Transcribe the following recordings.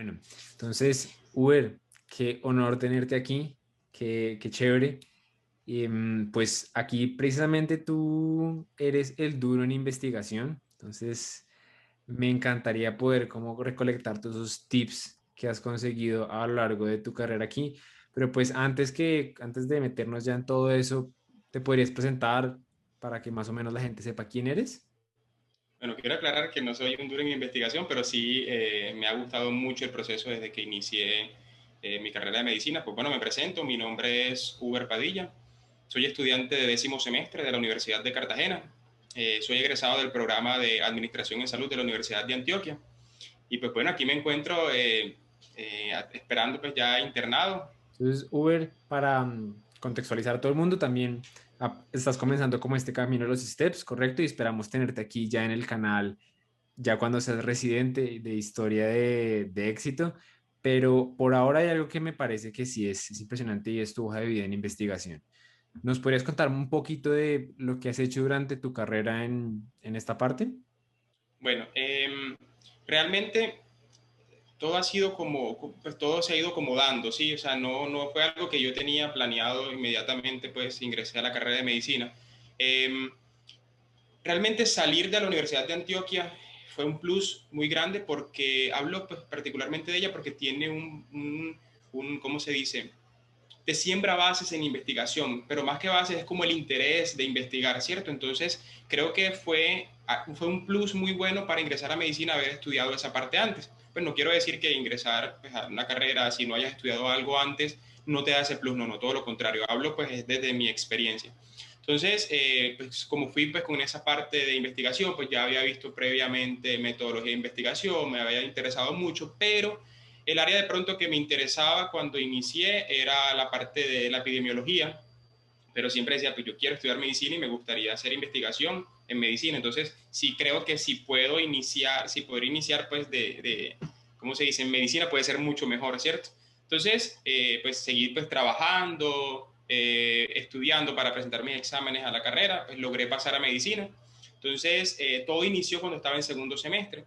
Bueno, entonces, Uber, qué honor tenerte aquí, qué chévere. Y, pues aquí precisamente tú eres el duro en investigación, entonces me encantaría poder como recolectar todos esos tips que has conseguido a lo largo de tu carrera aquí. Pero pues antes de meternos ya en todo eso, ¿te podrías presentar para que más o menos la gente sepa quién eres? Bueno, quiero aclarar que no soy un duro en investigación, pero sí me ha gustado mucho el proceso desde que inicié mi carrera de medicina. Pues bueno, me presento, mi nombre es Uber Padilla, soy estudiante de 10º semestre de la Universidad de Cartagena, soy egresado del programa de Administración en Salud de la Universidad de Antioquia y pues bueno, aquí me encuentro esperando pues ya internado. Entonces, Uber, para contextualizar a todo el mundo, también estás comenzando como este camino de los steps, ¿correcto? Y esperamos tenerte aquí ya en el canal, ya cuando seas residente de historia de éxito. Pero por ahora hay algo que me parece que sí es impresionante y es tu hoja de vida en investigación. ¿Nos podrías contar un poquito de lo que has hecho durante tu carrera en esta parte? Bueno, realmente todo ha sido como, pues todo se ha ido como dando, ¿sí? O sea, no fue algo que yo tenía planeado inmediatamente, pues ingresé a la carrera de medicina. Eh, Realmente salir de la Universidad de Antioquia fue un plus muy grande porque hablo pues, particularmente de ella porque tiene ¿cómo se dice? Te siembra bases en investigación, pero más que bases es como el interés de investigar, ¿cierto? Entonces, creo que fue un plus muy bueno para ingresar a medicina haber estudiado esa parte antes. Pues no quiero decir que ingresar pues, a una carrera, si no hayas estudiado algo antes, no te da ese plus, no, todo lo contrario. Hablo pues desde mi experiencia. Entonces, pues como fui pues con esa parte de investigación, pues ya había visto previamente metodología de investigación, me había interesado mucho, pero el área de pronto que me interesaba cuando inicié era la parte de la epidemiología, pero siempre decía, pues yo quiero estudiar medicina y me gustaría hacer investigación en medicina. Entonces, sí creo que si puedo iniciar, si poder iniciar pues ¿cómo se dice? En medicina puede ser mucho mejor, ¿cierto? Entonces, pues seguir pues trabajando, estudiando para presentar mis exámenes a la carrera, pues logré pasar a medicina. Entonces, todo inició cuando estaba en segundo semestre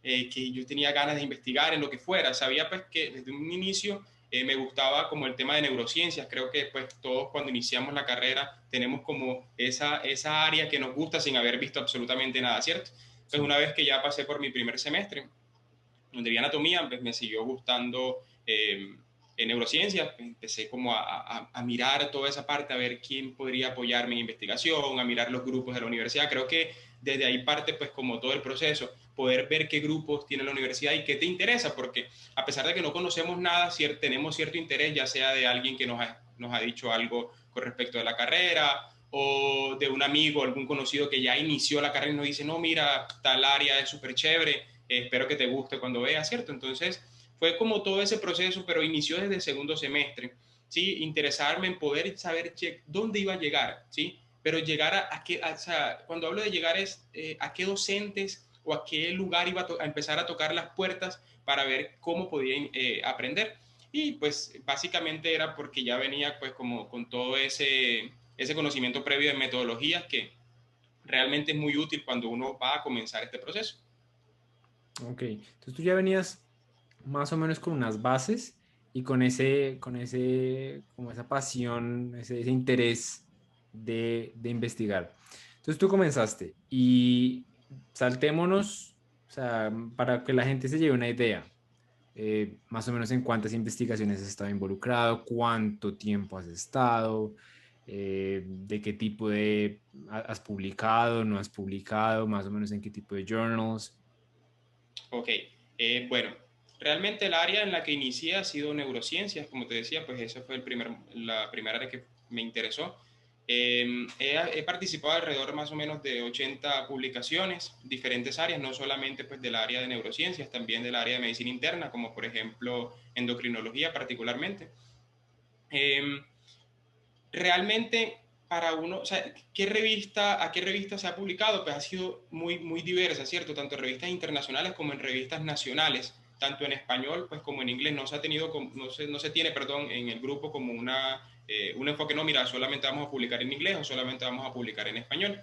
que yo tenía ganas de investigar en lo que fuera. Sabía pues que desde un inicio me gustaba como el tema de neurociencias. Creo que pues todos cuando iniciamos la carrera tenemos como esa área que nos gusta sin haber visto absolutamente nada, ¿cierto? Pues Sí. una vez que ya pasé por mi primer semestre, donde vi anatomía, pues me siguió gustando en neurociencias, pues empecé como a mirar toda esa parte, a ver quién podría apoyarme en investigación, a mirar los grupos de la universidad. Creo que desde ahí parte pues como todo el proceso, poder ver qué grupos tiene la universidad y qué te interesa, porque a pesar de que no conocemos nada, tenemos cierto interés, ya sea de alguien que nos ha dicho algo con respecto a la carrera, o de un amigo, algún conocido que ya inició la carrera y nos dice, no, mira, tal área es súper chévere, espero que te guste cuando veas, ¿cierto? Entonces, fue como todo ese proceso, pero inició desde el segundo semestre, ¿sí? Interesarme en poder saber dónde iba a llegar, ¿sí? Pero llegar a qué, o sea, cuando hablo de llegar es a qué docentes o a qué lugar iba a empezar a tocar las puertas para ver cómo podía aprender. Y pues básicamente era porque ya venía pues como con todo ese conocimiento previo de metodologías que realmente es muy útil cuando uno va a comenzar este proceso. Ok, entonces tú ya venías más o menos con unas bases y como esa pasión, ese interés de investigar. Entonces tú comenzaste y saltémonos, o sea, para que la gente se lleve una idea, más o menos en cuántas investigaciones has estado involucrado, cuánto tiempo has estado, de qué tipo has publicado, no has publicado, más o menos en qué tipo de journals. Ok, bueno, realmente el área en la que inicié ha sido neurociencias, como te decía, pues esa fue la primera área que me interesó. He participado alrededor más o menos de 80 publicaciones, diferentes áreas, no solamente pues del área de neurociencias, también del área de medicina interna, como por ejemplo endocrinología particularmente. Eh, Realmente para uno, o sea, ¿a qué revista se ha publicado? Pues ha sido muy diversa, ¿cierto? Tanto en revistas internacionales como en revistas nacionales, tanto en español pues como en inglés. No se ha tenido, no se tiene, perdón, en el grupo como un enfoque, no, mira, solamente vamos a publicar en inglés o solamente vamos a publicar en español.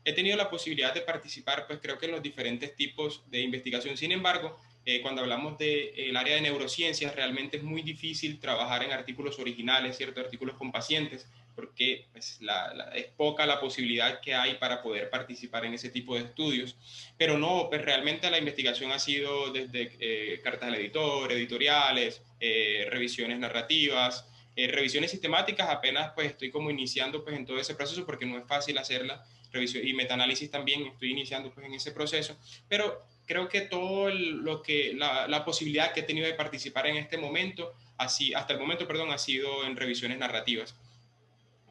He tenido la posibilidad de participar, pues creo que en los diferentes tipos de investigación. Sin embargo, cuando hablamos del área de neurociencias, realmente es muy difícil trabajar en artículos originales, ¿cierto? Artículos con pacientes, porque pues, es poca la posibilidad que hay para poder participar en ese tipo de estudios. Pero no, pues realmente la investigación ha sido desde cartas al editor, editoriales, revisiones narrativas, revisiones sistemáticas. Apenas pues estoy como iniciando pues en todo ese proceso porque no es fácil hacerla. Revisión y metaanálisis también estoy iniciando pues en ese proceso, pero creo que todo lo que la posibilidad que he tenido de participar en este momento, así hasta el momento, perdón, ha sido en revisiones narrativas,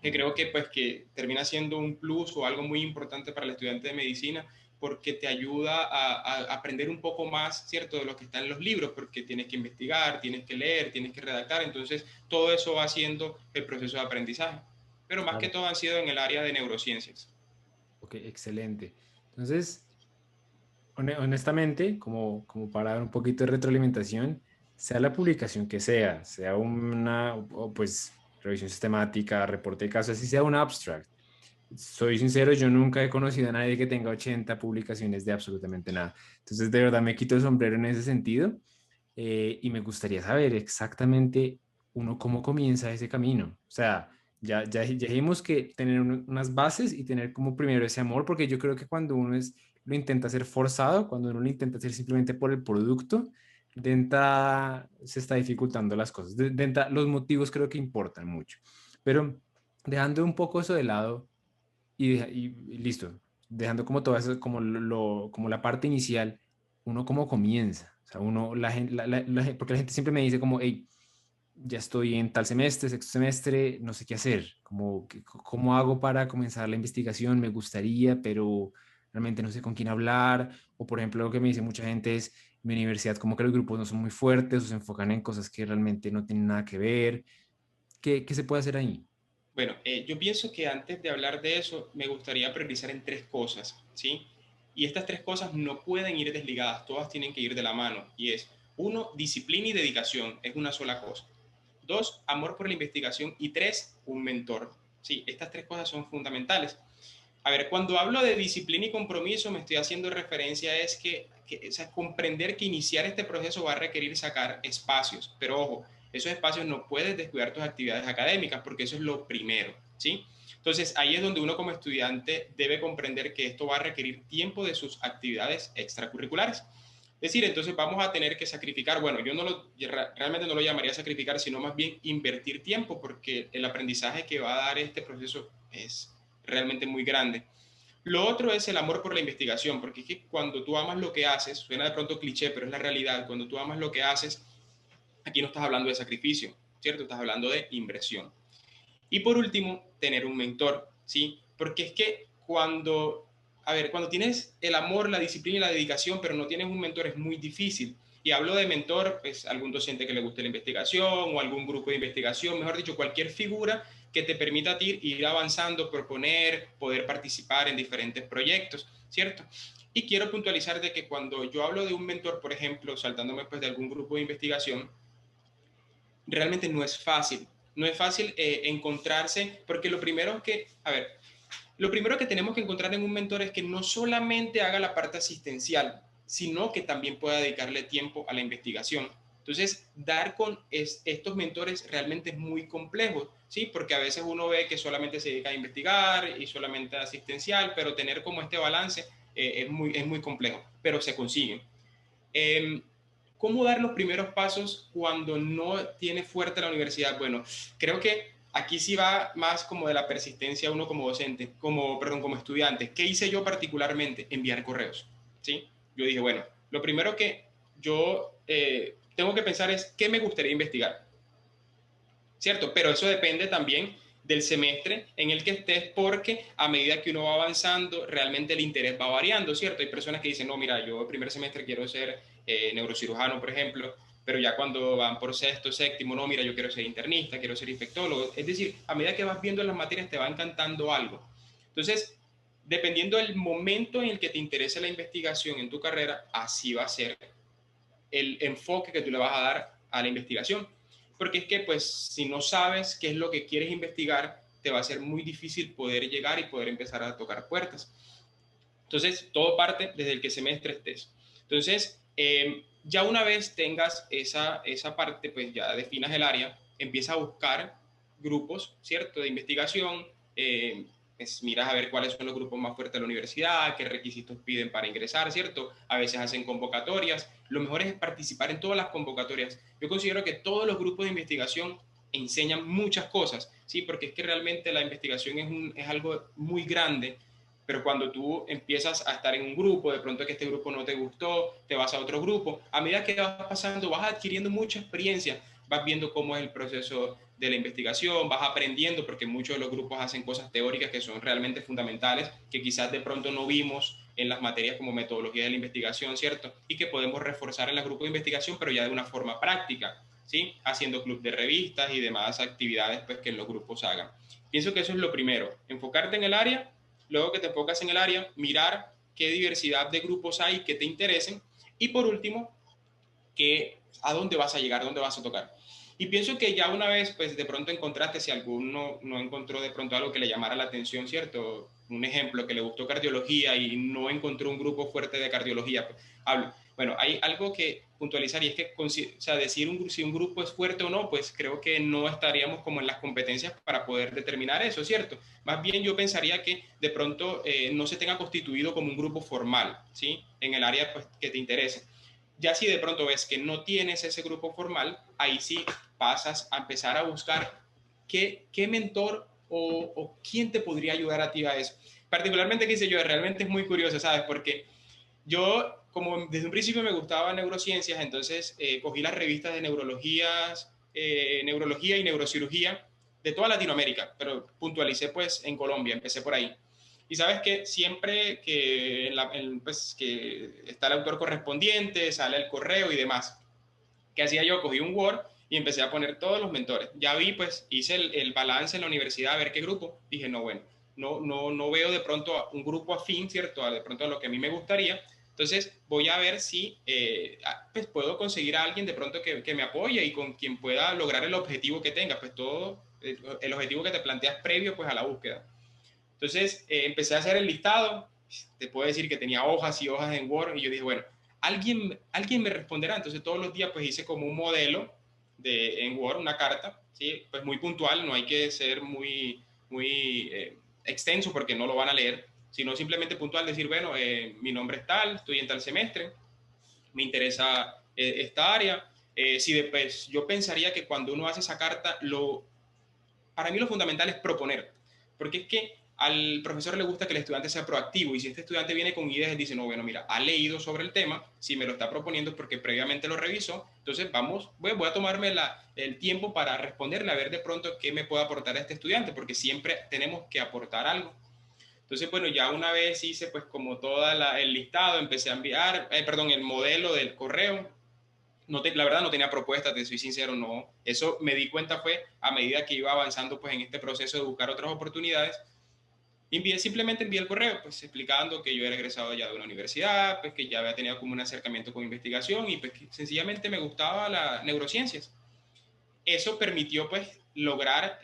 que creo que pues que termina siendo un plus o algo muy importante para el estudiante de medicina, porque te ayuda a aprender un poco más, ¿cierto?, de lo que está en los libros, porque tienes que investigar, tienes que leer, tienes que redactar, entonces todo eso va haciendo el proceso de aprendizaje, pero más que Claro. todo han sido en el área de neurociencias. Ok, excelente. Entonces, honestamente, como para dar un poquito de retroalimentación, sea la publicación que sea una, o pues, revisión sistemática, reporte de casos, así sea un abstract. Soy sincero, yo nunca he conocido a nadie que tenga 80 publicaciones de absolutamente nada. Entonces, de verdad me quito el sombrero en ese sentido, y me gustaría saber exactamente uno cómo comienza ese camino. O sea, ya dijimos que tener unas bases y tener como primero ese amor, porque yo creo que cuando uno lo intenta hacer forzado, cuando uno lo intenta hacer simplemente por el producto, de entrada se está dificultando las cosas. De entrada, los motivos creo que importan mucho. Pero dejando un poco eso de lado y listo, dejando como todo eso, como como la parte inicial, uno cómo comienza. O sea, uno, la gente, porque la gente siempre me dice como, hey, ya estoy en tal semestre, sexto semestre, no sé qué hacer, como, ¿cómo hago para comenzar la investigación? Me gustaría, pero realmente no sé con quién hablar. O por ejemplo, lo que me dice mucha gente es, mi universidad como que los grupos no son muy fuertes o se enfocan en cosas que realmente no tienen nada que ver. ¿Qué se puede hacer ahí? Bueno, yo pienso que antes de hablar de eso, me gustaría priorizar en tres cosas, ¿sí? Y estas tres cosas no pueden ir desligadas, todas tienen que ir de la mano. Y es, uno, disciplina y dedicación, es una sola cosa. Dos, amor por la investigación. Y tres, un mentor. Sí, estas tres cosas son fundamentales. A ver, cuando hablo de disciplina y compromiso, me estoy haciendo referencia a es o sea, comprender que iniciar este proceso va a requerir sacar espacios, pero ojo, esos espacios no puedes descuidar tus actividades académicas porque eso es lo primero, ¿sí? Entonces, ahí es donde uno como estudiante debe comprender que esto va a requerir tiempo de sus actividades extracurriculares. Es decir, entonces vamos a tener que sacrificar, bueno, realmente no lo llamaría sacrificar, sino más bien invertir tiempo, porque el aprendizaje que va a dar este proceso es realmente muy grande. Lo otro es el amor por la investigación, porque es que cuando tú amas lo que haces, suena de pronto cliché, pero es la realidad, cuando tú amas lo que haces, aquí no estás hablando de sacrificio, ¿cierto? Estás hablando de inversión. Y por último, tener un mentor, ¿sí? Porque es que cuando tienes el amor, la disciplina y la dedicación, pero no tienes un mentor, es muy difícil. Y hablo de mentor, pues algún docente que le guste la investigación o algún grupo de investigación, mejor dicho, cualquier figura que te permita a ti ir avanzando, proponer, poder participar en diferentes proyectos, ¿cierto? Y quiero puntualizar de que cuando yo hablo de un mentor, por ejemplo, saltándome pues de algún grupo de investigación, realmente no es fácil. No es fácil encontrarse, porque lo primero que, a ver, lo primero que tenemos que encontrar en un mentor es que no solamente haga la parte asistencial, sino que también pueda dedicarle tiempo a la investigación. Entonces, dar con estos mentores realmente es muy complejo, ¿sí? Porque a veces uno ve que solamente se dedica a investigar y solamente a asistencial, pero tener como este balance es muy complejo, pero se consigue. Eh, ¿Cómo dar los primeros pasos cuando no tiene fuerte la universidad? Bueno, creo que aquí sí va más como de la persistencia uno como docente, perdón, como estudiante. ¿Qué hice yo particularmente? Enviar correos, ¿sí? Yo dije, bueno, lo primero que yo tengo que pensar es qué me gustaría investigar, ¿cierto? Pero eso depende también del semestre en el que estés, porque a medida que uno va avanzando, realmente el interés va variando, ¿cierto? Hay personas que dicen, no, mira, yo el primer semestre quiero ser neurocirujano, por ejemplo, pero ya cuando van por sexto, séptimo, no, mira, yo quiero ser internista, quiero ser infectólogo. Es decir, a medida que vas viendo las materias te va encantando algo. Entonces, dependiendo del momento en el que te interese la investigación en tu carrera, así va a ser el enfoque que tú le vas a dar a la investigación. Porque es que, pues, si no sabes qué es lo que quieres investigar, te va a ser muy difícil poder llegar y poder empezar a tocar puertas. Entonces, todo parte desde el que semestre estés. Entonces, Ya una vez tengas esa parte, pues ya definas el área, empieza a buscar grupos, ¿cierto?, de investigación, pues miras a ver cuáles son los grupos más fuertes de la universidad, qué requisitos piden para ingresar, ¿cierto? A veces hacen convocatorias. Lo mejor es participar en todas las convocatorias. Yo considero que todos los grupos de investigación enseñan muchas cosas, ¿sí? Porque es que realmente la investigación es algo muy grande, pero cuando tú empiezas a estar en un grupo, de pronto que este grupo no te gustó, te vas a otro grupo, a medida que vas pasando, vas adquiriendo mucha experiencia, vas viendo cómo es el proceso de la investigación, vas aprendiendo, porque muchos de los grupos hacen cosas teóricas que son realmente fundamentales, que quizás de pronto no vimos en las materias como metodología de la investigación, ¿cierto? Y que podemos reforzar en los grupos de investigación, pero ya de una forma práctica, ¿sí? Haciendo club de revistas y demás actividades pues, que los grupos hagan. Pienso que eso es lo primero, enfocarte en el área. Luego que te enfocas en el área, mirar qué diversidad de grupos hay que te interesen. Y por último, a dónde vas a llegar, dónde vas a tocar. Y pienso que ya una vez, pues de pronto encontraste, si alguno no encontró de pronto algo que le llamara la atención, ¿cierto? Un ejemplo, que le gustó cardiología y no encontró un grupo fuerte de cardiología, pues, hablo. Bueno, hay algo que puntualizar y es que, o sea, decir si un grupo es fuerte o no, pues creo que no estaríamos como en las competencias para poder determinar eso, ¿cierto? Más bien yo pensaría que de pronto no se tenga constituido como un grupo formal, ¿sí? En el área pues, que te interese. Ya si de pronto ves que no tienes ese grupo formal, ahí sí pasas a empezar a buscar qué mentor o quién te podría ayudar a ti a eso. Particularmente, qué sé yo, realmente es muy curioso, ¿sabes? Porque yo, como desde un principio me gustaba neurociencias, entonces cogí las revistas de neurología y neurocirugía de toda Latinoamérica, pero puntualicé pues en Colombia, empecé por ahí. Y sabes que siempre pues, que está el autor correspondiente, sale el correo y demás. ¿Qué hacía yo? Cogí un Word y empecé a poner todos los mentores. Ya vi, pues hice el balance en la universidad a ver qué grupo. Dije, no, bueno, no veo de pronto un grupo afín, ¿cierto? De pronto a lo que a mí me gustaría. Entonces voy a ver si pues puedo conseguir a alguien de pronto que me apoye y con quien pueda lograr el objetivo que tenga, pues todo el objetivo que te planteas previo pues a la búsqueda. Entonces empecé a hacer el listado, te puedo decir que tenía hojas y hojas en Word y yo dije, bueno, alguien me responderá. Entonces todos los días pues hice como un modelo en Word, una carta, ¿sí? Pues muy puntual, no hay que ser muy extenso porque no lo van a leer, sino simplemente puntual, decir, bueno, mi nombre es tal, estoy en tal semestre, me interesa esta área. Pues, yo pensaría que cuando uno hace esa carta, para mí lo fundamental es proponer, porque es que al profesor le gusta que el estudiante sea proactivo y si este estudiante viene con ideas, él dice, no, bueno, mira, ha leído sobre el tema, si me lo está proponiendo es porque previamente lo revisó, entonces voy a tomarme el tiempo para responderle, a ver de pronto qué me puede aportar a este estudiante, porque siempre tenemos que aportar algo. Entonces, bueno, ya una vez hice pues como todo el listado, empecé a enviar, perdón, el modelo del correo, la verdad no tenía propuesta, te soy sincero, no. Eso me di cuenta fue a medida que iba avanzando pues en este proceso de buscar otras oportunidades. Simplemente envié el correo, pues explicando que yo era egresado ya de una universidad, pues que ya había tenido como un acercamiento con investigación y pues que sencillamente me gustaba las neurociencias. Eso permitió pues lograr,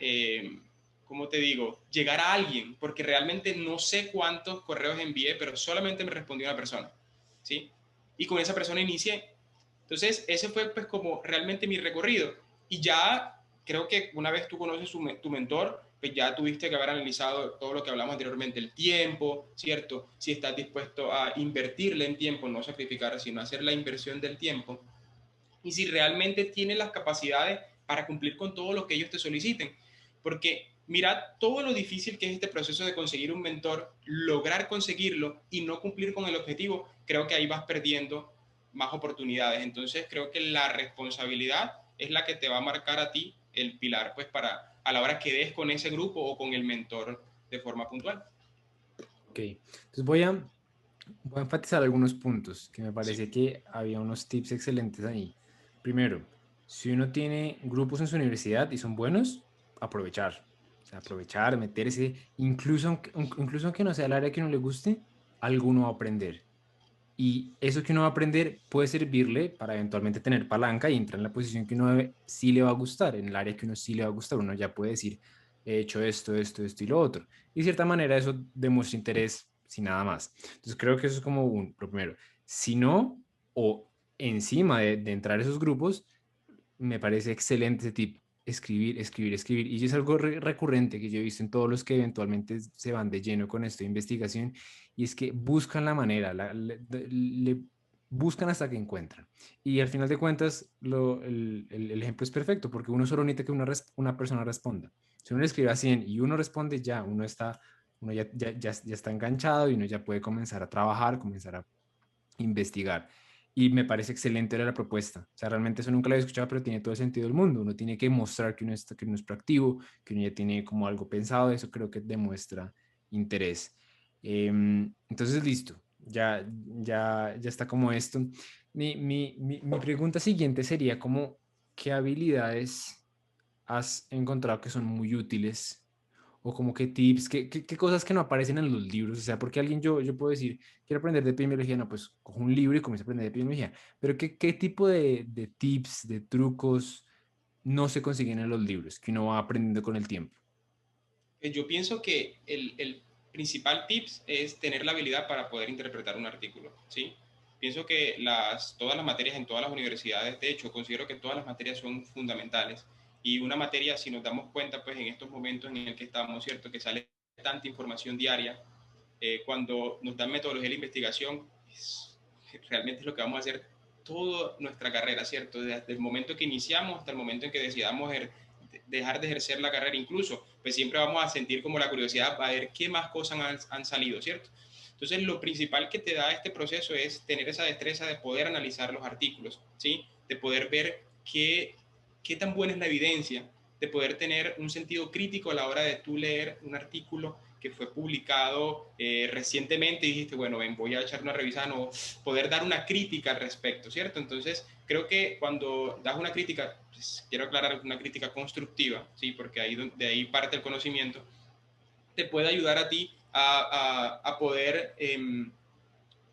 ¿cómo te digo?, llegar a alguien, porque realmente no sé cuántos correos envié, pero solamente me respondió una persona, ¿sí? Y con esa persona inicié. Entonces, ese fue pues como realmente mi recorrido. Y ya creo que una vez tú conoces tu mentor, pues ya tuviste que haber analizado todo lo que hablamos anteriormente, el tiempo, ¿cierto? Si estás dispuesto a invertirle en tiempo, no sacrificar, sino hacer la inversión del tiempo. Y si realmente tienes las capacidades para cumplir con todo lo que ellos te soliciten. Porque mira todo lo difícil que es este proceso de conseguir un mentor, lograr conseguirlo y no cumplir con el objetivo, creo que ahí vas perdiendo más oportunidades. Entonces creo que la responsabilidad es la que te va a marcar a ti el pilar, pues para a la hora que des con ese grupo o con el mentor de forma puntual. Ok, entonces voy a enfatizar algunos puntos que me Sí, parece que había unos tips excelentes ahí. Primero, si uno tiene grupos en su universidad y son buenos, aprovechar. O sea, aprovechar, meterse, incluso aunque no sea el área que no le guste, alguno va a aprender. Y eso que uno va a aprender puede servirle para eventualmente tener palanca y entrar en la posición que sí le va a gustar, en el área que uno sí le va a gustar. Uno ya puede decir, he hecho esto y lo otro. Y de cierta manera eso demuestra interés sin nada más. Entonces creo que eso es como lo primero. Si no, o encima de entrar a esos grupos, me parece excelente ese tip. Escribir, escribir, escribir. Y es algo recurrente que yo he visto en todos los que eventualmente se van de lleno con esto de investigación, y es que buscan la manera, buscan hasta que encuentran. Y al final de cuentas, el ejemplo es perfecto, porque uno solo necesita que una persona responda. Si uno le escribe a 100 y uno responde, ya uno está, uno ya está enganchado y uno ya puede comenzar a trabajar, comenzar a investigar. Y me parece excelente la propuesta. O sea, realmente eso nunca lo había escuchado, pero tiene todo el sentido del mundo. Uno tiene que mostrar que uno es proactivo, que uno ya tiene como algo pensado. Eso creo que demuestra interés. Entonces, listo. Ya está como esto. Mi pregunta siguiente sería como, ¿qué habilidades has encontrado que son muy útiles? O como qué tips, qué cosas que no aparecen en los libros. O sea, porque alguien, yo puedo decir, quiero aprender de epidemiología, no, pues cojo un libro y comienzo a aprender de epidemiología. Pero qué tipo de tips, de trucos no se consiguen en los libros, que uno va aprendiendo con el tiempo? Yo pienso que el principal tips es tener la habilidad para poder interpretar un artículo, ¿sí? Pienso que todas las materias en todas las universidades, de hecho, considero que todas las materias son fundamentales. Y una materia, si nos damos cuenta, pues en estos momentos en el que estamos, ¿cierto? Que sale tanta información diaria, cuando nos dan metodología de la investigación, realmente es lo que vamos a hacer toda nuestra carrera, ¿cierto? Desde el momento que iniciamos hasta el momento en que decidamos dejar de ejercer la carrera, incluso, pues siempre vamos a sentir como la curiosidad para ver qué más cosas han salido, ¿cierto? Entonces, lo principal que te da este proceso es tener esa destreza de poder analizar los artículos, ¿sí? De poder ver qué tan buena es la evidencia, de poder tener un sentido crítico a la hora de tú leer un artículo que fue publicado recientemente y dijiste, bueno, ven, voy a echar una revisada, no, poder dar una crítica al respecto, ¿cierto? Entonces, creo que cuando das una crítica, pues, quiero aclarar, una crítica constructiva, ¿sí? Porque de ahí parte el conocimiento, te puede ayudar a ti a poder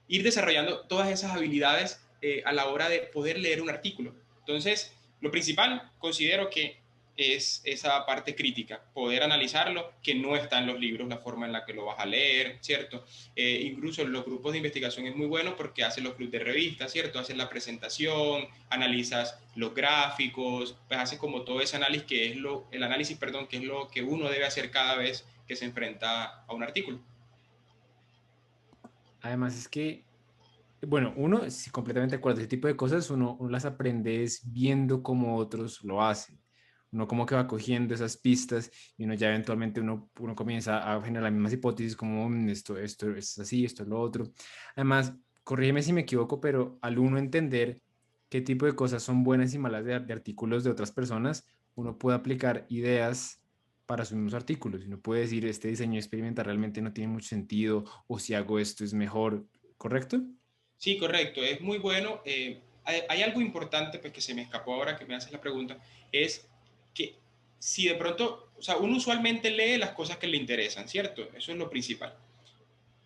ir desarrollando todas esas habilidades a la hora de poder leer un artículo. Entonces, lo principal considero que es esa parte crítica, poder analizarlo, que no está en los libros, la forma en la que lo vas a leer, ¿cierto? Incluso en los grupos de investigación es muy bueno porque hacen los clubes de revistas, ¿cierto? Haces la presentación, analizas los gráficos, pues haces como todo ese análisis el análisis, perdón, que es lo que uno debe hacer cada vez que se enfrenta a un artículo. Además, es que, bueno, uno, sí, completamente de acuerdo, ese tipo de cosas uno las aprende es viendo cómo otros lo hacen. Uno como que va cogiendo esas pistas y uno ya eventualmente uno comienza a generar las mismas hipótesis como esto es así, esto es lo otro. Además, corrígeme si me equivoco, pero al uno entender qué tipo de cosas son buenas y malas de artículos de otras personas, uno puede aplicar ideas para sus mismos artículos. Y uno puede decir, este diseño experimental realmente no tiene mucho sentido, o si hago esto es mejor, ¿correcto? Sí, correcto, es muy bueno. Hay algo importante pues, que se me escapó ahora que me haces la pregunta, es que si de pronto, o sea, uno usualmente lee las cosas que le interesan, ¿cierto? Eso es lo principal.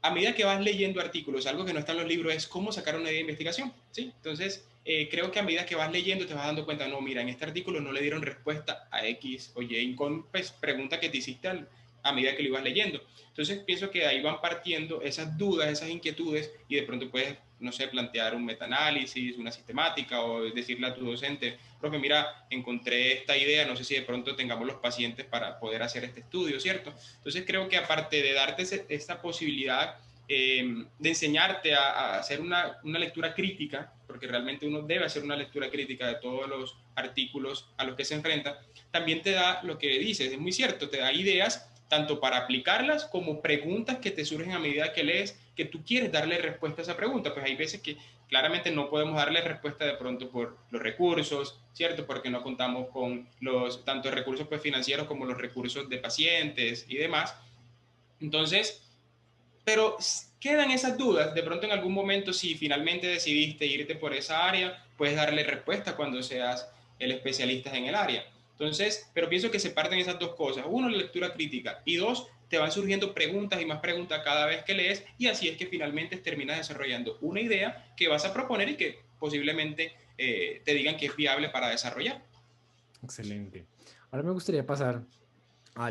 A medida que vas leyendo artículos, algo que no está en los libros es cómo sacar una idea de investigación, ¿sí? Entonces, creo que a medida que vas leyendo te vas dando cuenta, no, mira, en este artículo no le dieron respuesta a X o Y con pues, pregunta que te hiciste a medida que lo ibas leyendo. Entonces, pienso que ahí van partiendo esas dudas, esas inquietudes y de pronto puedes, no sé, plantear un metaanálisis, una sistemática o decirle a tu docente, profe, mira, encontré esta idea, no sé si de pronto tengamos los pacientes para poder hacer este estudio, ¿cierto? Entonces creo que aparte de darte esta posibilidad de enseñarte a hacer una lectura crítica, porque realmente uno debe hacer una lectura crítica de todos los artículos a los que se enfrenta, también te da lo que dices, es muy cierto, te da ideas tanto para aplicarlas como preguntas que te surgen a medida que lees, que tú quieres darle respuesta a esa pregunta. Pues hay veces que claramente no podemos darle respuesta de pronto por los recursos, ¿cierto? Porque no contamos con tanto recursos pues, financieros como los recursos de pacientes y demás. Entonces, pero quedan esas dudas. De pronto en algún momento, si finalmente decidiste irte por esa área, puedes darle respuesta cuando seas el especialista en el área. Entonces, pero pienso que se parten esas dos cosas. Uno, la lectura crítica. Y dos, te van surgiendo preguntas y más preguntas cada vez que lees. Y así es que finalmente terminas desarrollando una idea que vas a proponer y que posiblemente te digan que es viable para desarrollar. Excelente. Ahora me gustaría pasar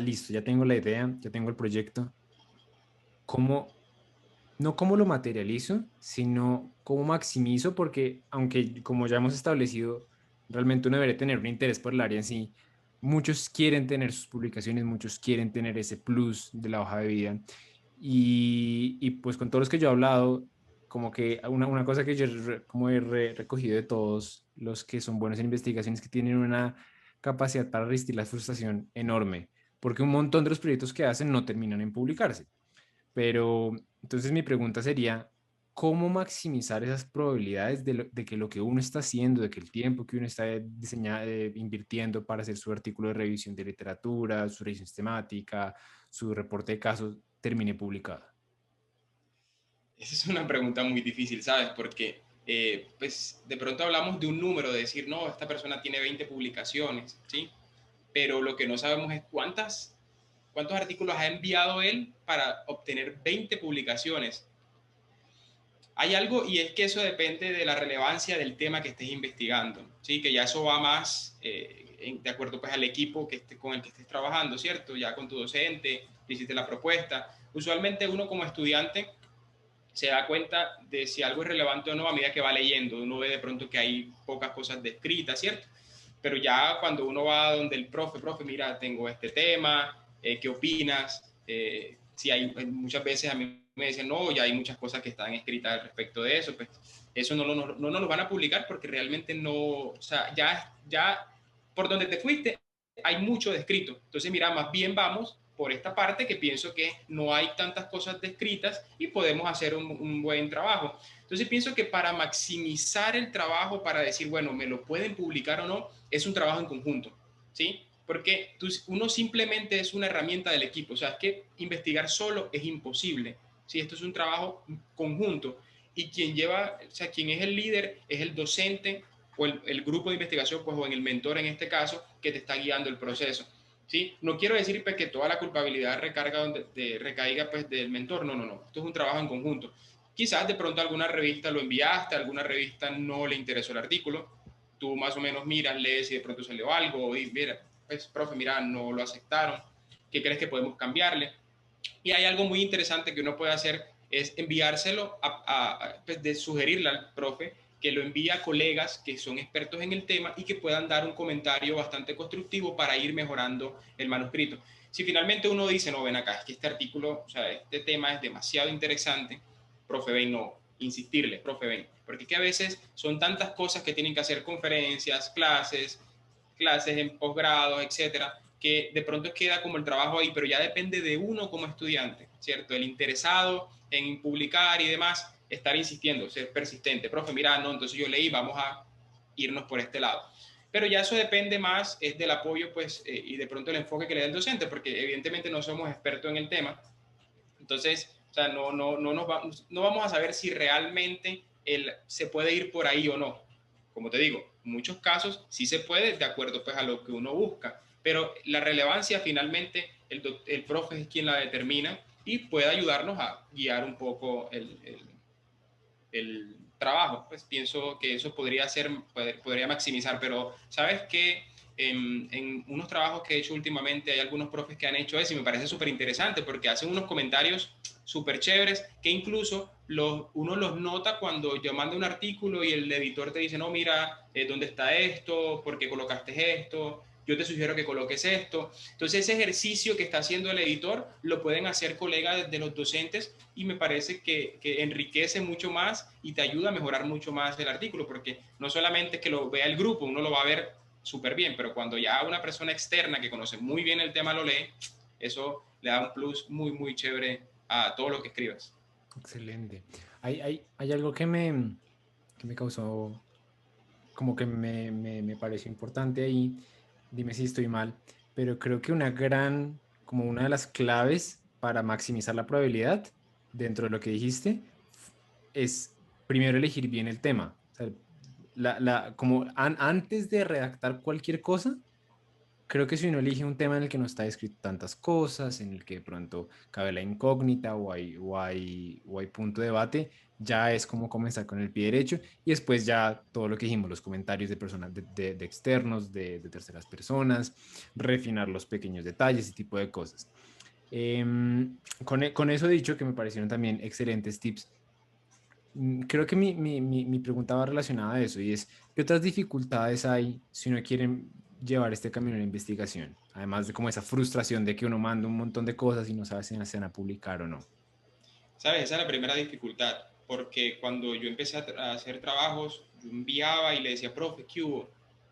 listo, ya tengo la idea, ya tengo el proyecto. ¿Cómo no cómo lo materializo, sino cómo maximizo, porque aunque como ya hemos establecido, realmente uno debería tener un interés por el área en sí. Muchos quieren tener sus publicaciones, muchos quieren tener ese plus de la hoja de vida. Y pues con todos los que yo he hablado, como que una cosa que yo como recogido de todos los que son buenos en investigación es que tienen una capacidad para resistir la frustración enorme, porque un montón de los proyectos que hacen no terminan en publicarse. Pero entonces mi pregunta sería, ¿cómo maximizar esas probabilidades de que lo que uno está haciendo, de que el tiempo que uno está invirtiendo para hacer su artículo de revisión de literatura, su revisión sistemática, su reporte de casos, termine publicado? Esa es una pregunta muy difícil, ¿sabes? Porque pues de pronto hablamos de un número, de decir, no, esta persona tiene 20 publicaciones, ¿sí? Pero lo que no sabemos es cuántos artículos ha enviado él para obtener 20 publicaciones. Hay algo, y es que eso depende de la relevancia del tema que estés investigando, ¿sí? Que ya eso va más de acuerdo pues al equipo con el que estés trabajando, ¿cierto? Ya con tu docente, hiciste la propuesta. Usualmente uno como estudiante se da cuenta de si algo es relevante o no a medida que va leyendo. Uno ve de pronto que hay pocas cosas descritas, ¿cierto? Pero ya cuando uno va donde el profe, mira, tengo este tema, ¿qué opinas? Si hay muchas veces a mí me dicen, no, ya hay muchas cosas que están escritas respecto de eso, pues eso no nos lo van a publicar porque realmente no, o sea, ya por donde te fuiste hay mucho descrito. Entonces, mira, más bien vamos por esta parte que pienso que no hay tantas cosas descritas y podemos hacer un buen trabajo. Entonces pienso que para maximizar el trabajo, para decir, bueno, me lo pueden publicar o no, es un trabajo en conjunto, ¿sí? Porque uno simplemente es una herramienta del equipo, o sea, es que investigar solo es imposible, ¿sí? Esto es un trabajo conjunto y quien lleva, o sea, quien es el líder es el docente o el grupo de investigación, pues, o en el mentor en este caso, que te está guiando el proceso. ¿Sí? No quiero decir pues, que toda la culpabilidad recaiga pues, del mentor, no, esto es un trabajo en conjunto. Quizás de pronto alguna revista lo enviaste, alguna revista no le interesó el artículo, tú más o menos miras, lees y de pronto salió algo, y mira, pues profe, mira, no lo aceptaron, ¿qué crees que podemos cambiarle? Y hay algo muy interesante que uno puede hacer, es enviárselo, pues de sugerirle al profe que lo envíe a colegas que son expertos en el tema y que puedan dar un comentario bastante constructivo para ir mejorando el manuscrito. Si finalmente uno dice, no, ven acá, es que este artículo, o sea, este tema es demasiado interesante, profe, ven, no, insistirle, profe, ven, porque es que a veces son tantas cosas que tienen que hacer, conferencias, clases en posgrados, etcétera, que de pronto queda como el trabajo ahí, pero ya depende de uno como estudiante, ¿cierto? El interesado en publicar y demás, estar insistiendo, ser persistente. Profe, mira, no, entonces yo leí, vamos a irnos por este lado. Pero ya eso depende más, es del apoyo, pues, y de pronto el enfoque que le da el docente, porque evidentemente no somos expertos en el tema. Entonces, o sea, no vamos a saber si realmente se puede ir por ahí o no. Como te digo, en muchos casos sí se puede, de acuerdo pues a lo que uno busca, pero la relevancia finalmente el profe es quien la determina y puede ayudarnos a guiar un poco el trabajo. Pues pienso que eso podría maximizar, pero sabes que en unos trabajos que he hecho últimamente hay algunos profes que han hecho eso y me parece súper interesante porque hacen unos comentarios súper chéveres que incluso uno los nota cuando yo mando un artículo y el editor te dice, no, mira, ¿dónde está esto? ¿Por qué colocaste esto? Yo te sugiero que coloques esto. Entonces ese ejercicio que está haciendo el editor lo pueden hacer colegas de los docentes y me parece que enriquece mucho más y te ayuda a mejorar mucho más el artículo, porque no solamente es que lo vea el grupo, uno lo va a ver súper bien, pero cuando ya una persona externa que conoce muy bien el tema lo lee, eso le da un plus muy, muy chévere a todo lo que escribas. Excelente. Hay algo que me causó, como que me pareció importante ahí, dime si estoy mal, pero creo que como una de las claves para maximizar la probabilidad dentro de lo que dijiste es primero elegir bien el tema. O sea, como antes de redactar cualquier cosa, creo que si uno elige un tema en el que no está escrito tantas cosas, en el que de pronto cabe la incógnita o hay punto de debate, ya es como comenzar con el pie derecho y después ya todo lo que dijimos, los comentarios de personas, de externos, de terceras personas, refinar los pequeños detalles, ese tipo de cosas. Con eso dicho, que me parecieron también excelentes tips, creo que mi pregunta va relacionada a eso y es, ¿qué otras dificultades hay si uno quiere llevar este camino de la investigación? Además de como esa frustración de que uno manda un montón de cosas y no sabe si se van a publicar o no. ¿Sabes? Esa es la primera dificultad, porque cuando yo empecé a hacer trabajos, yo enviaba y le decía, profe, ¿qué hubo?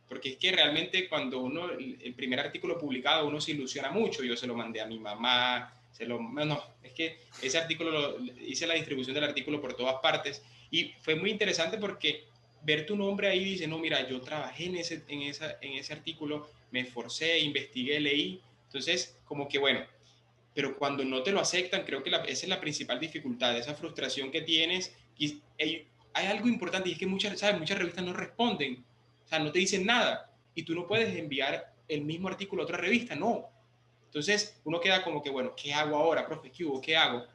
Porque es que realmente cuando uno, el primer artículo publicado, uno se ilusiona mucho. Yo se lo mandé a mi mamá, no, es que ese artículo, hice la distribución del artículo por todas partes y fue muy interesante porque ver tu nombre ahí dice, no, mira, yo trabajé en ese artículo, me esforcé, investigué, leí. Entonces, como que bueno, pero cuando no te lo aceptan, creo que esa es la principal dificultad, esa frustración que tienes. Y hay algo importante y es que ¿sabes? Muchas revistas no responden, o sea, no te dicen nada y tú no puedes enviar el mismo artículo a otra revista, no. Entonces uno queda como que, bueno, ¿qué hago ahora, profe? ¿Qué hubo? ¿Qué hago?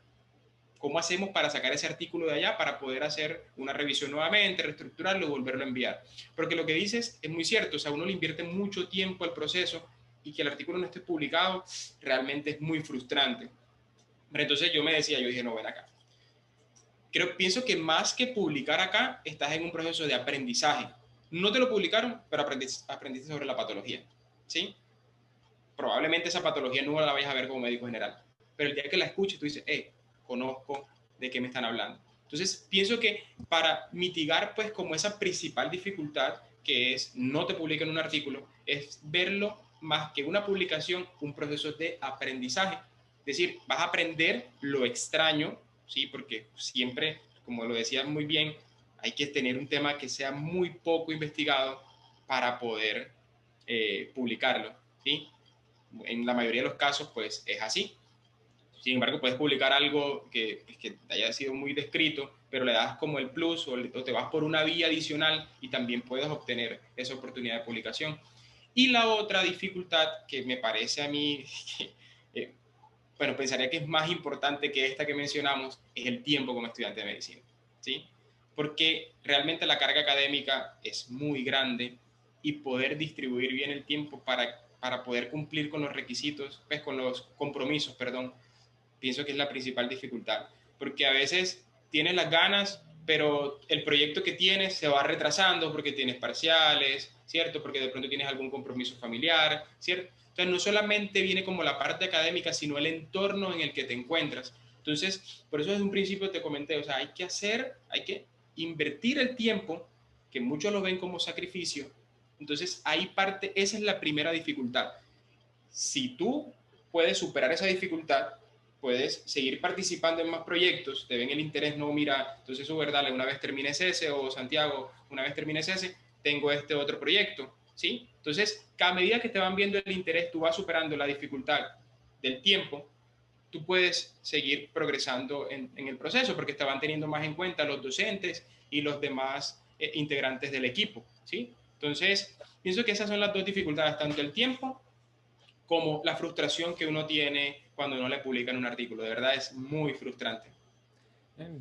¿Cómo hacemos para sacar ese artículo de allá para poder hacer una revisión nuevamente, reestructurarlo y volverlo a enviar? Porque lo que dices es muy cierto, o sea, uno le invierte mucho tiempo al proceso y que el artículo no esté publicado realmente es muy frustrante. Pero entonces yo me decía, yo dije, no, ven acá. Pienso que más que publicar acá, estás en un proceso de aprendizaje. No te lo publicaron, pero aprendiste sobre la patología, ¿sí? Probablemente esa patología no la vayas a ver como médico general, pero el día que la escuches tú dices, conozco de qué me están hablando. Entonces, pienso que para mitigar pues como esa principal dificultad que es no te publiquen un artículo, es verlo más que una publicación, un proceso de aprendizaje. Es decir, vas a aprender lo extraño, ¿sí? Porque siempre, como lo decía muy bien, hay que tener un tema que sea muy poco investigado para poder publicarlo, ¿sí? En la mayoría de los casos, pues es así. Sin embargo, puedes publicar algo que haya sido muy descrito, pero le das como el plus o te vas por una vía adicional y también puedes obtener esa oportunidad de publicación. Y la otra dificultad que me parece a mí, que, bueno, pensaría que es más importante que esta que mencionamos, es el tiempo como estudiante de medicina, ¿sí? Porque realmente la carga académica es muy grande y poder distribuir bien el tiempo para poder cumplir con los requisitos, pues con los compromisos, perdón, pienso que es la principal dificultad, porque a veces tienes las ganas, pero el proyecto que tienes se va retrasando porque tienes parciales, ¿cierto? Porque de pronto tienes algún compromiso familiar, ¿cierto? Entonces no solamente viene como la parte académica, sino el entorno en el que te encuentras. Entonces, por eso desde un principio te comenté, o sea, hay que invertir el tiempo, que muchos lo ven como sacrificio. Entonces, ahí parte, esa es la primera dificultad. Si tú puedes superar esa dificultad, puedes seguir participando en más proyectos, te ven el interés, no, mira, entonces Uber, dale, una vez termines ese, o Santiago, una vez termines ese, tengo este otro proyecto, ¿sí? Entonces, cada medida que te van viendo el interés, tú vas superando la dificultad del tiempo, tú puedes seguir progresando en el proceso, porque te van teniendo más en cuenta los docentes y los demás integrantes del equipo, ¿sí? Entonces, pienso que esas son las dos dificultades, tanto el tiempo como la frustración que uno tiene cuando no le publican un artículo. De verdad es muy frustrante.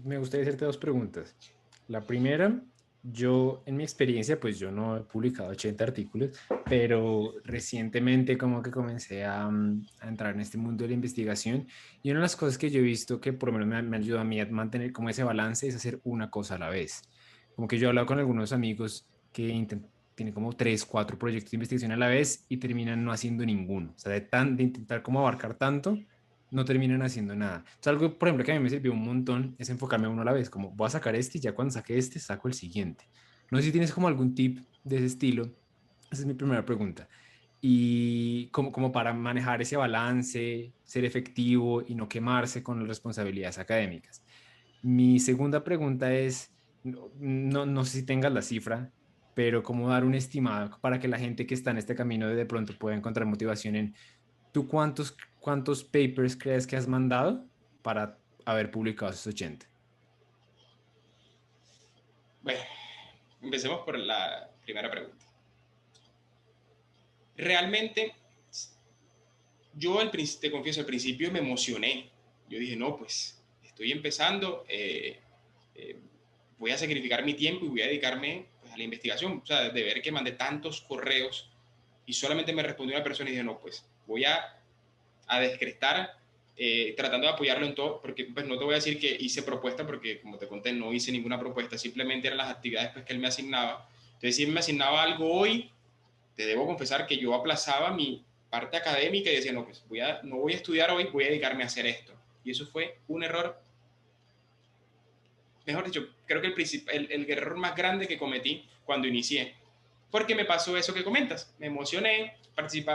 Me gustaría hacerte dos preguntas. La primera, yo en mi experiencia, pues yo no he publicado 80 artículos, pero recientemente como que comencé a entrar en este mundo de la investigación y una de las cosas que yo he visto que por lo menos me ayuda a mí a mantener como ese balance es hacer una cosa a la vez. Como que yo he hablado con algunos amigos que tienen como tres, cuatro proyectos de investigación a la vez y terminan no haciendo ninguno. O sea, de intentar como abarcar tanto no terminan haciendo nada. Entonces, algo, por ejemplo, que a mí me sirvió un montón es enfocarme uno a la vez, como voy a sacar este y ya cuando saque este, saco el siguiente. No sé si tienes como algún tip de ese estilo. Esa es mi primera pregunta. Y como para manejar ese balance, ser efectivo y no quemarse con las responsabilidades académicas. Mi segunda pregunta es, no sé si tengas la cifra, pero cómo dar un estimado para que la gente que está en este camino de pronto pueda encontrar motivación en ¿tú cuántos papers crees que has mandado para haber publicado esos 80? Bueno, empecemos por la primera pregunta. Realmente, yo te confieso, al principio me emocioné. Yo dije, no, pues estoy empezando, eh, voy a sacrificar mi tiempo y voy a dedicarme pues, a la investigación. O sea, de ver que mandé tantos correos y solamente me respondió una persona y dije, no, pues voy a descrestar tratando de apoyarlo en todo, porque pues no te voy a decir que hice propuesta, porque como te conté, no hice ninguna propuesta, simplemente eran las actividades pues, que él me asignaba. Entonces, si él me asignaba algo hoy, te debo confesar que yo aplazaba mi parte académica y decía, no, pues no voy a estudiar hoy, voy a dedicarme a hacer esto. Y eso fue un error, mejor dicho, creo que el error más grande que cometí cuando inicié. Porque me pasó eso que comentas. Me emocioné,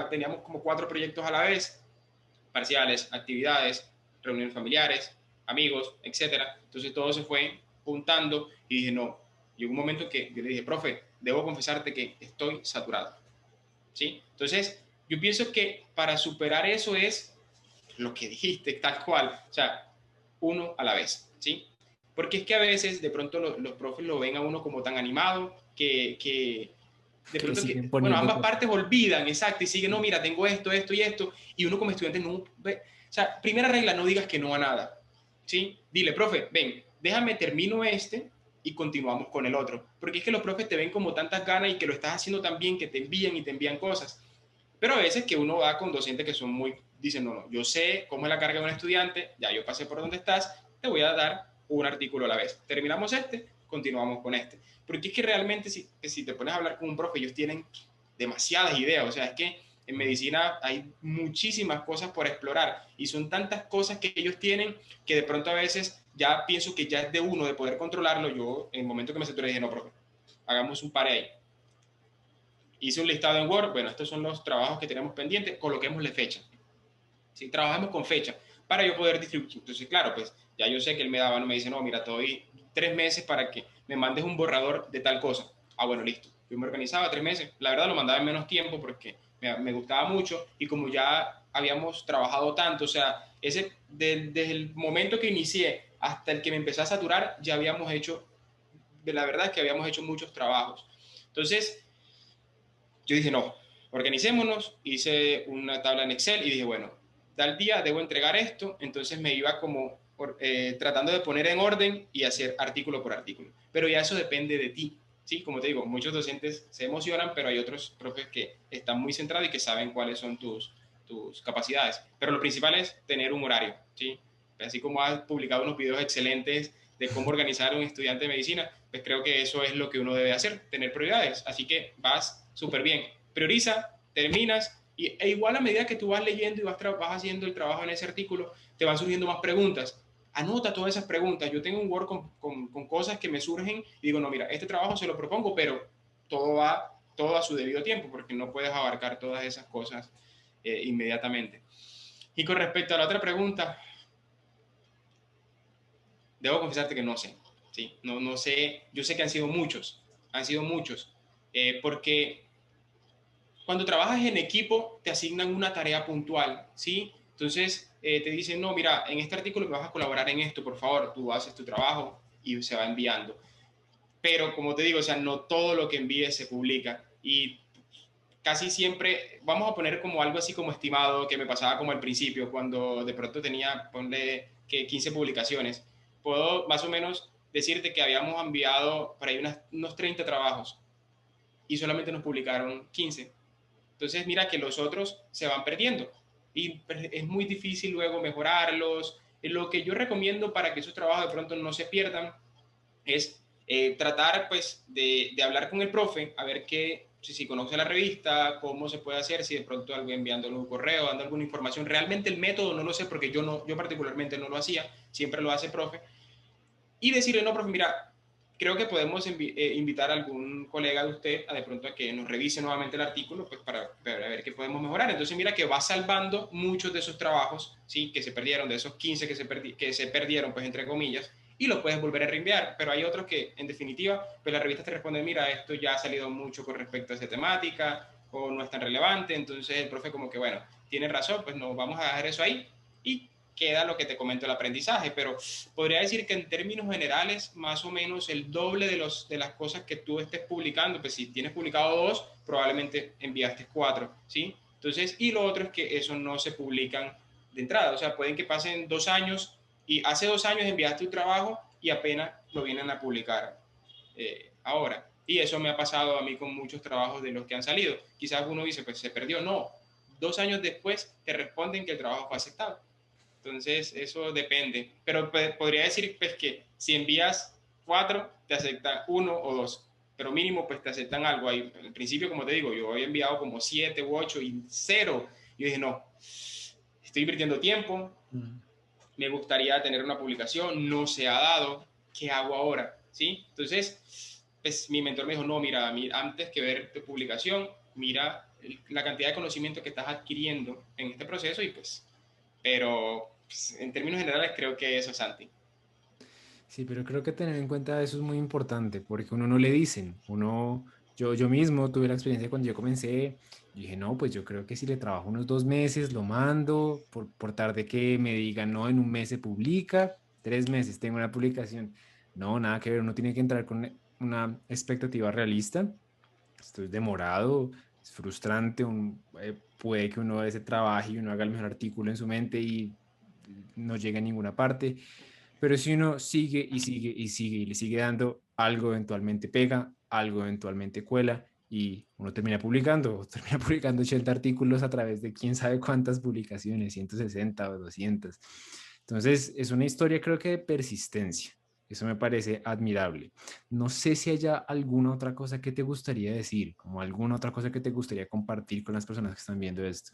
teníamos como 4 proyectos a la vez, parciales, actividades, reuniones familiares, amigos, etcétera. Entonces todo se fue juntando y dije, no, llegó un momento que yo le dije, profe, debo confesarte que estoy saturado. ¿Sí? Entonces, yo pienso que para superar eso es lo que dijiste, tal cual, o sea, uno a la vez, ¿sí? Porque es que a veces de pronto los profes lo ven a uno como tan animado que de Que le pronto siguen que, bueno, poniendo ambas cosas. partes olvidan, exacto, y siguen, no, mira, tengo esto, esto y esto, y uno como estudiante no ve, o sea, primera regla, no digas que no a nada, ¿sí? Dile, profe, ven, déjame termino este y continuamos con el otro, porque es que los profes te ven como tantas ganas y que lo estás haciendo tan bien que te envían y te envían cosas, pero a veces que uno va con docentes que son muy, dicen, no, no, yo sé cómo es la carga de un estudiante, ya yo pasé por donde estás, te voy a dar un artículo a la vez. Terminamos este, continuamos con este. Porque es que realmente si te pones a hablar con un profe, ellos tienen demasiadas ideas, o sea, es que en medicina hay muchísimas cosas por explorar y son tantas cosas que ellos tienen que de pronto a veces ya pienso que ya es de uno de poder controlarlo. Yo en el momento que me saturé dije, no, profe, hagamos un par ahí, hice un listado en Word, bueno, estos son los trabajos que tenemos pendientes, coloquémosle fecha. ¿Sí? Trabajamos con fecha para yo poder distribuir. Entonces, claro, pues ya yo sé que él me daba, no me dice, no, mira, te doy 3 meses para que me mandes un borrador de tal cosa. Ah, bueno, listo. Yo me organizaba 3 meses. La verdad lo mandaba en menos tiempo porque me gustaba mucho y como ya habíamos trabajado tanto, o sea, desde el momento que inicié hasta el que me empecé a saturar, ya habíamos hecho, de la verdad es que habíamos hecho muchos trabajos. Entonces, yo dije, no, organicémonos, hice una tabla en Excel y dije, bueno, tal día debo entregar esto, entonces me iba como tratando de poner en orden y hacer artículo por artículo. Pero ya eso depende de ti, ¿sí? Como te digo, muchos docentes se emocionan, pero hay otros profes que están muy centrados y que saben cuáles son tus capacidades. Pero lo principal es tener un horario, ¿sí? Así como has publicado unos videos excelentes de cómo organizar a un estudiante de medicina, pues creo que eso es lo que uno debe hacer, tener prioridades. Así que vas súper bien. Prioriza, terminas, e igual a medida que tú vas leyendo y vas haciendo el trabajo en ese artículo, te van surgiendo más preguntas. Anota todas esas preguntas. Yo tengo un Word con cosas que me surgen y digo, no, mira, este trabajo se lo propongo, pero todo a su debido tiempo, porque no puedes abarcar todas esas cosas inmediatamente. Y con respecto a la otra pregunta, debo confesarte que no sé, ¿sí? No sé, yo sé que han sido muchos, porque cuando trabajas en equipo te asignan una tarea puntual, ¿sí? Entonces te dicen, no, mira, en este artículo me vas a colaborar en esto, por favor, tú haces tu trabajo y se va enviando. Pero como te digo, o sea, no todo lo que envíes se publica y casi siempre, vamos a poner como algo así como estimado que me pasaba como al principio, cuando de pronto tenía, ponle que 15 publicaciones, puedo más o menos decirte que habíamos enviado para ahí unos 30 trabajos y solamente nos publicaron 15. Entonces mira que los otros se van perdiendo y es muy difícil luego mejorarlos. Lo que yo recomiendo para que esos trabajos de pronto no se pierdan es tratar pues de hablar con el profe, a ver si conoce la revista, cómo se puede hacer, si de pronto algo enviándole un correo, dando alguna información. Realmente el método no lo sé porque yo particularmente no lo hacía, siempre lo hace el profe. Y decirle, no, profe, mira, creo que podemos invitar a algún colega de usted a de pronto a que nos revise nuevamente el artículo pues para ver qué podemos mejorar. Entonces mira que va salvando muchos de esos trabajos, ¿sí? Que se perdieron, de esos 15 que se perdieron, pues entre comillas, y lo puedes volver a reenviar. Pero hay otros que, en definitiva, pues la revista te responde, mira, esto ya ha salido mucho con respecto a esa temática o no es tan relevante. Entonces el profe como que, bueno, tiene razón, pues no vamos a dejar eso ahí y queda lo que te comento el aprendizaje, pero podría decir que en términos generales, más o menos el doble de las cosas que tú estés publicando, pues si tienes publicado 2, probablemente enviaste 4, ¿sí? Entonces, y lo otro es que eso no se publican de entrada, o sea, pueden que pasen 2 años y hace 2 años enviaste tu trabajo y apenas lo vienen a publicar ahora. Y eso me ha pasado a mí con muchos trabajos de los que han salido. Quizás uno dice, pues se perdió. No, 2 años después te responden que el trabajo fue aceptado. Entonces, eso depende. Pero pues, podría decir pues, que si envías 4, te aceptan 1 o 2. Pero mínimo, pues te aceptan algo. Ahí, al principio, como te digo, yo había enviado como 7 u 8 y 0. Y yo dije, no, estoy invirtiendo tiempo, Mm. me gustaría tener una publicación, no se ha dado, ¿qué hago ahora? ¿Sí? Entonces, pues mi mentor me dijo, no, mira, antes que ver tu publicación, mira la cantidad de conocimiento que estás adquiriendo en este proceso y pues, pero pues, en términos generales creo que eso es Santi. Sí, pero creo que tener en cuenta eso es muy importante porque uno no le dicen, yo mismo tuve la experiencia cuando yo comencé, yo dije, no, pues yo creo que si le trabajo unos 2 meses, lo mando, por tarde que me digan, no, en un mes se publica, 3 meses tengo una publicación. No, nada que ver, uno tiene que entrar con una expectativa realista. Esto es demorado, es frustrante, puede que uno a veces trabaje y uno haga el mejor artículo en su mente y no llegue a ninguna parte. Pero si uno sigue y sigue y sigue y le sigue dando, algo eventualmente pega, algo eventualmente cuela y uno termina publicando, termina publicando 80 artículos a través de quién sabe cuántas publicaciones, 160 o 200. Entonces, es una historia creo que de persistencia. Eso me parece admirable. No sé si haya alguna otra cosa que te gustaría decir, como alguna otra cosa que te gustaría compartir con las personas que están viendo esto.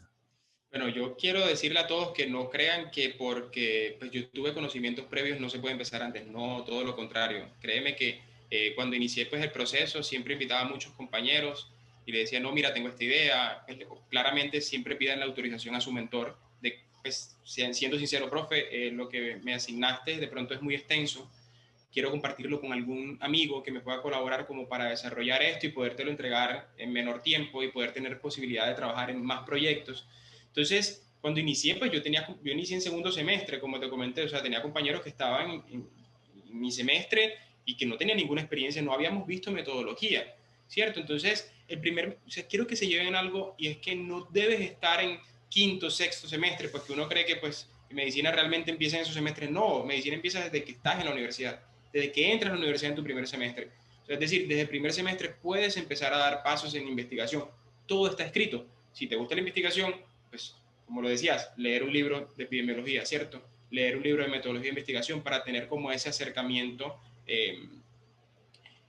Bueno, yo quiero decirle a todos que no crean que porque pues, yo tuve conocimientos previos no se puede empezar antes. No, todo lo contrario. Créeme que cuando inicié pues, el proceso siempre invitaba a muchos compañeros y le decía, no, mira, tengo esta idea. Pues, claramente siempre pidan la autorización a su mentor. De, pues, siendo sincero, profe, lo que me asignaste de pronto es muy extenso. Quiero compartirlo con algún amigo que me pueda colaborar como para desarrollar esto y podértelo entregar en menor tiempo y poder tener posibilidad de trabajar en más proyectos. Entonces, cuando inicié, pues yo inicié en segundo semestre, como te comenté, o sea, tenía compañeros que estaban en mi semestre y que no tenían ninguna experiencia, no habíamos visto metodología, ¿cierto? Entonces, o sea, quiero que se lleven algo y es que no debes estar en quinto, sexto semestre, porque uno cree que pues medicina realmente empieza en esos semestres. No, medicina empieza desde que estás en la universidad, desde que entras a la universidad en tu primer semestre. O sea, es decir, desde el primer semestre puedes empezar a dar pasos en investigación. Todo está escrito. Si te gusta la investigación, pues, como lo decías, leer un libro de epidemiología, ¿cierto? Leer un libro de metodología de investigación para tener como ese acercamiento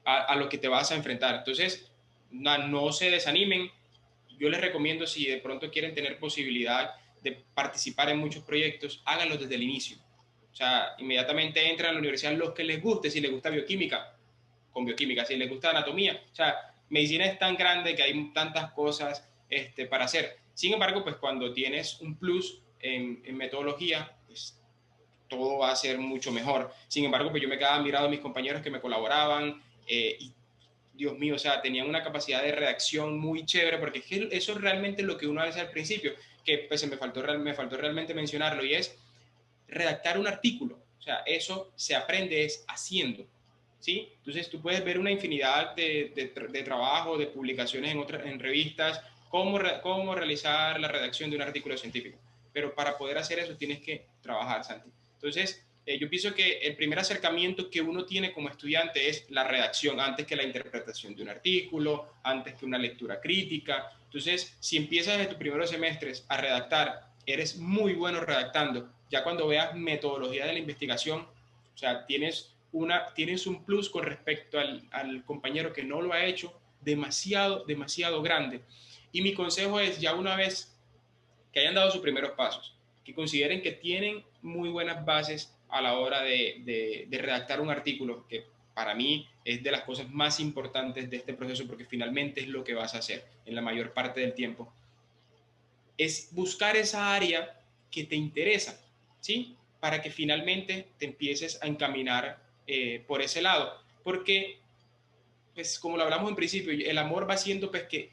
a lo que te vas a enfrentar. Entonces, no se desanimen. Yo les recomiendo, si de pronto quieren tener posibilidad de participar en muchos proyectos, háganlo desde el inicio. O sea, inmediatamente entran a la universidad los que les guste, si les gusta bioquímica, con bioquímica, si les gusta anatomía. O sea, medicina es tan grande que hay tantas cosas para hacer. Sin embargo, pues cuando tienes un plus en metodología, pues todo va a ser mucho mejor. Sin embargo, pues yo me quedaba admirado de mis compañeros que me colaboraban y Dios mío, o sea, tenían una capacidad de redacción muy chévere, porque es que eso es realmente lo que uno hace al principio, que pues me faltó realmente mencionarlo, y es redactar un artículo. O sea, eso se aprende es haciendo, ¿sí? Entonces tú puedes ver una infinidad de trabajo, de publicaciones en revistas, cómo realizar la redacción de un artículo científico. Pero para poder hacer eso tienes que trabajar, Santi. Entonces, yo pienso que el primer acercamiento que uno tiene como estudiante es la redacción, antes que la interpretación de un artículo, antes que una lectura crítica. Entonces, si empiezas desde tus primeros semestres a redactar, eres muy bueno redactando. Ya cuando veas metodología de la investigación, o sea, tienes un plus con respecto al compañero que no lo ha hecho, demasiado, demasiado grande. Y mi consejo es, ya una vez que hayan dado sus primeros pasos, que consideren que tienen muy buenas bases a la hora de redactar un artículo, que para mí es de las cosas más importantes de este proceso, porque finalmente es lo que vas a hacer en la mayor parte del tiempo, es buscar esa área que te interesa, ¿sí? Para que finalmente te empieces a encaminar por ese lado. Porque, pues, como lo hablamos en principio, el amor va haciendo pues, que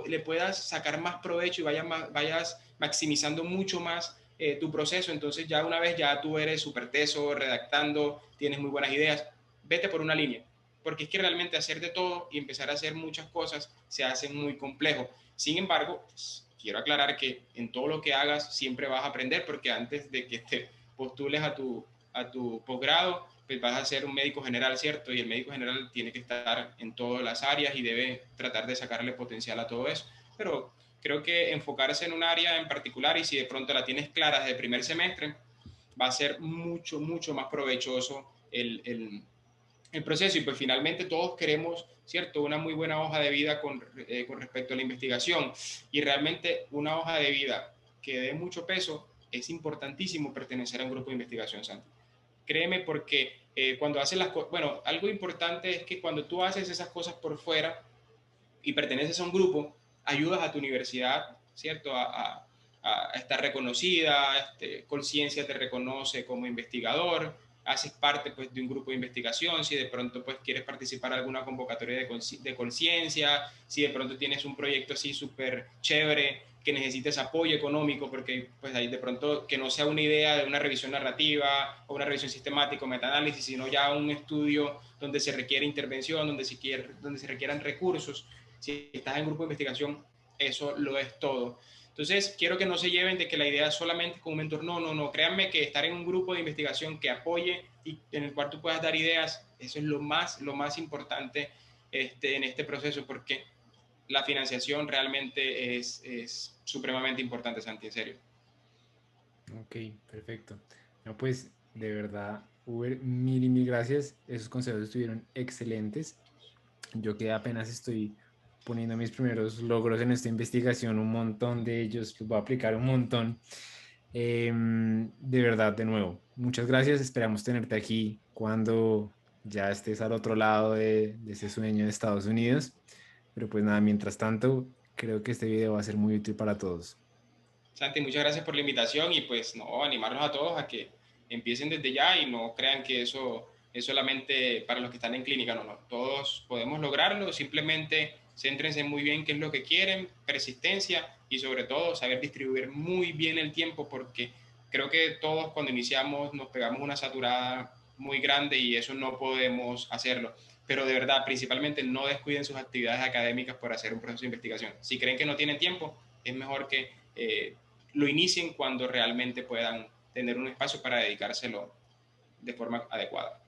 le puedas sacar más provecho y vayas maximizando mucho más tu proceso. Entonces, ya una vez ya tú eres súper teso, redactando, tienes muy buenas ideas, vete por una línea. Porque es que realmente hacer de todo y empezar a hacer muchas cosas se hace muy complejo. Sin embargo, pues, quiero aclarar que en todo lo que hagas siempre vas a aprender, porque antes de que te postules a tu posgrado, pues vas a ser un médico general, ¿cierto? Y el médico general tiene que estar en todas las áreas y debe tratar de sacarle potencial a todo eso. Pero creo que enfocarse en un área en particular, y si de pronto la tienes clara desde el primer semestre, va a ser mucho, mucho más provechoso el proceso. Y pues finalmente todos queremos, ¿cierto?, una muy buena hoja de vida con respecto a la investigación. Y realmente una hoja de vida que dé mucho peso, es importantísimo pertenecer a un grupo de investigación, Santi. Créeme, porque cuando haces las cosas, bueno, algo importante es que cuando tú haces esas cosas por fuera y perteneces a un grupo, ayudas a tu universidad, ¿cierto?, a estar reconocida, Conciencia te reconoce como investigador, haces parte pues de un grupo de investigación, si de pronto pues quieres participar en alguna convocatoria de conciencia, si de pronto tienes un proyecto así súper chévere que necesites apoyo económico, porque pues ahí de pronto que no sea una idea de una revisión narrativa o una revisión sistemática o metaanálisis, sino ya un estudio donde se requiere intervención, donde se requieran recursos. Si estás en grupo de investigación, eso lo es todo. Entonces, quiero que no se lleven de que la idea es solamente con un mentor. No, no, no. Créanme que estar en un grupo de investigación que apoye y en el cual tú puedas dar ideas, eso es lo más importante en este proceso, porque la financiación realmente es supremamente importante, Santi, en serio. Ok, perfecto. No, pues de verdad, Uber, mil y mil gracias. Esos consejos estuvieron excelentes. Yo que apenas estoy poniendo mis primeros logros en esta investigación, un montón de ellos, los voy a aplicar un montón. De verdad, de nuevo, muchas gracias. Esperamos tenerte aquí cuando ya estés al otro lado de ese sueño de Estados Unidos. Pero pues nada, mientras tanto, creo que este video va a ser muy útil para todos. Santi, muchas gracias por la invitación y pues no, animarlos a todos a que empiecen desde ya y no crean que eso es solamente para los que están en clínica, no, no, todos podemos lograrlo, simplemente céntrense muy bien qué es lo que quieren, persistencia y sobre todo saber distribuir muy bien el tiempo, porque creo que todos cuando iniciamos nos pegamos una saturada muy grande y eso no podemos hacerlo. Pero de verdad, principalmente no descuiden sus actividades académicas por hacer un proceso de investigación. Si creen que no tienen tiempo, es mejor que lo inicien cuando realmente puedan tener un espacio para dedicárselo de forma adecuada.